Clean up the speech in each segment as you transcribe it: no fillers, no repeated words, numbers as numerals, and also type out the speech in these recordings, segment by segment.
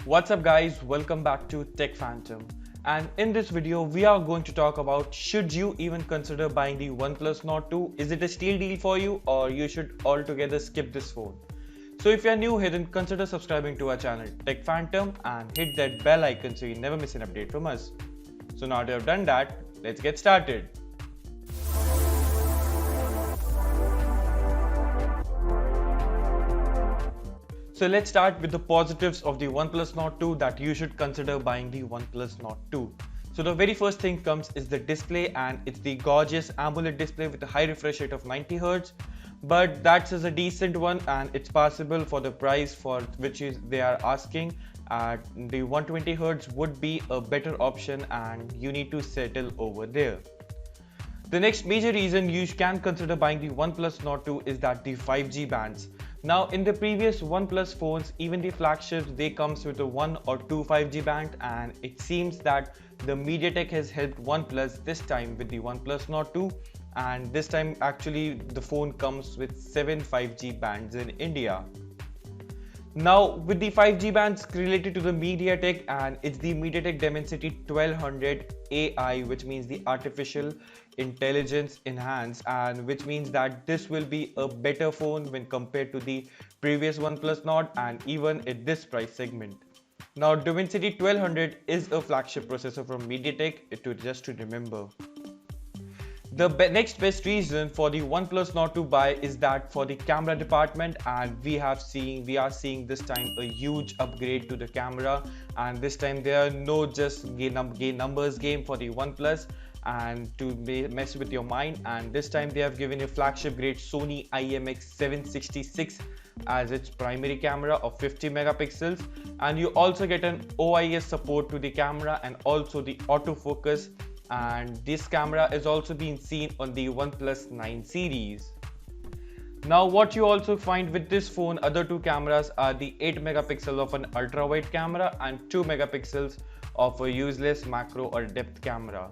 What's up guys, welcome back to Tech Phantom, and in this video we are going to talk about should you even consider buying the OnePlus Nord 2. Is it a steal deal for you or you should altogether skip this phone? So if you are new here, then consider subscribing to our channel Tech Phantom and hit that bell icon so you never miss an update from us. So now that you have done that, let's get started. So let's start with the positives of the OnePlus Nord 2 that you should consider buying the OnePlus Nord 2. So the very first thing comes is the display, and it's the gorgeous AMOLED display with a high refresh rate of 90Hz. But that's a decent one and it's passable for the price for which they are asking. The 120Hz would be a better option and you need to settle over there. The next major reason you can consider buying the OnePlus Nord 2 is that the 5G bands. Now in the previous OnePlus phones, even the flagships, they comes with a 1 or 2 5G band, and it seems that the MediaTek has helped OnePlus this time with the OnePlus Nord 2, and this time actually the phone comes with 7 5G bands in India. Now with the 5G bands related to the MediaTek, and it's the MediaTek Dimensity 1200 AI, which means the artificial intelligence enhanced, and which means that this will be a better phone when compared to the previous OnePlus Nord and even at this price segment. Now Dimensity 1200 is a flagship processor from MediaTek, just to remember. The next best reason for the OnePlus Nord to buy is that for the camera department, and we are seeing this time a huge upgrade to the camera, and this time there are no just numbers game for the OnePlus and to mess with your mind, and this time they have given a flagship grade Sony IMX766 as its primary camera of 50 megapixels, and you also get an OIS support to the camera and also the autofocus, and this camera is also being seen on the OnePlus 9 series. Now what you also find with this phone, other two cameras are the 8 megapixel of an ultra wide camera and 2 megapixels of a useless macro or depth camera.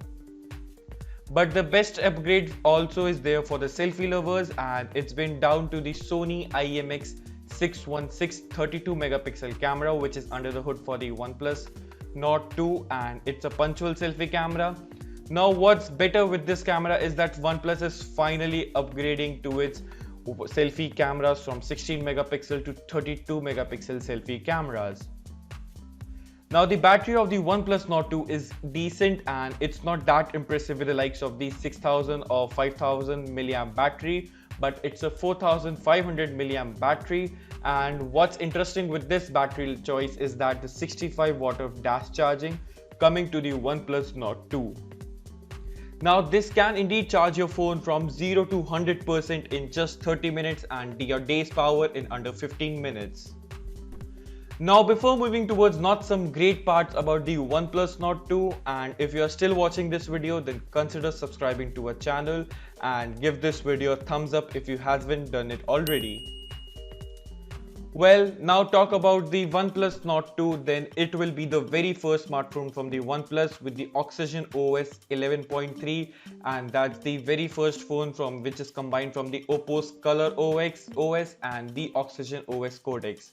But the best upgrade also is there for the selfie lovers, and it's been down to the Sony IMX616 32 megapixel camera, which is under the hood for the OnePlus Nord 2, and it's a punctual selfie camera. Now what's better with this camera is that OnePlus is finally upgrading to its selfie cameras from 16 megapixel to 32 megapixel selfie cameras. Now the battery of the OnePlus Nord 2 is decent, and it's not that impressive with the likes of the 6000 or 5000 milliamp battery, but it's a 4500 milliamp battery. And what's interesting with this battery choice is that the 65 watt of dash charging coming to the OnePlus Nord 2. Now this can indeed charge your phone from 0 to 100% in just 30 minutes and your day's power in under 15 minutes. Now before moving towards not some great parts about the OnePlus Nord 2, and if you are still watching this video, then consider subscribing to our channel and give this video a thumbs up if you haven't done it already. Well, now talk about the OnePlus Nord 2, then it will be the very first smartphone from the OnePlus with the Oxygen OS 11.3, and that's the very first phone from which is combined from the Oppo's Color OS and the Oxygen OS Codex.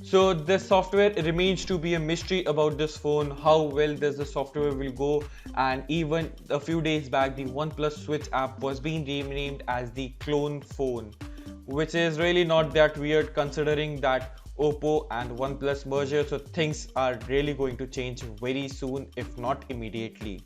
So the software remains to be a mystery about this phone, how well does the software will go, and even a few days back the OnePlus Switch app was being renamed as the clone phone, which is really not that weird considering that Oppo and OnePlus merger, so things are really going to change very soon, if not immediately.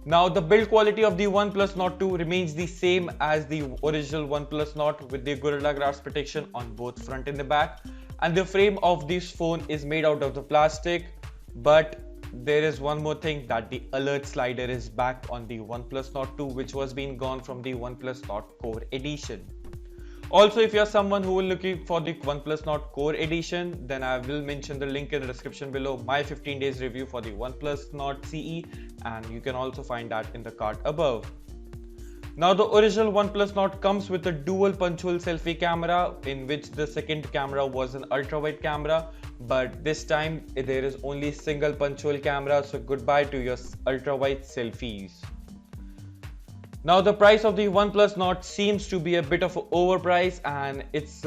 Now the build quality of the OnePlus Nord 2 remains the same as the original OnePlus Nord with the Gorilla Glass protection on both front and the back, and the frame of this phone is made out of the plastic. But there is one more thing, that the alert slider is back on the OnePlus Nord 2, which was being gone from the OnePlus Nord Core Edition. Also, if you are someone who is looking for the OnePlus Nord Core Edition, then I will mention the link in the description below, my 15 days review for the OnePlus Nord CE, and you can also find that in the card above. Now the original OnePlus Nord comes with a dual punctual selfie camera, in which the second camera was an ultra wide camera, but this time there is only single punctual camera, so goodbye to your ultra wide selfies. Now the price of the OnePlus Nord seems to be a bit of an overprice, and it's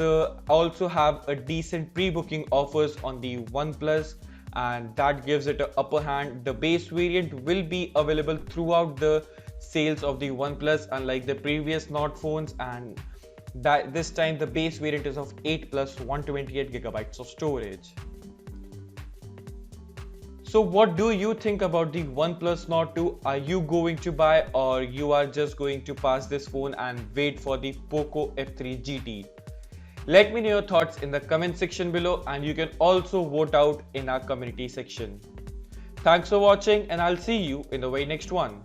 also have a decent pre-booking offers on the OnePlus, and that gives it an upper hand. The base variant will be available throughout the sales of the OnePlus, unlike the previous Nord phones, and that this time the base variant is of 8 plus 128 gigabytes of storage. So what do you think about the OnePlus Nord 2? Are you going to buy, or you are just going to pass this phone and wait for the Poco F3 GT? Let me know your thoughts in the comment section below, and you can also vote out in our community section. Thanks for watching, and I'll see you in the very next one.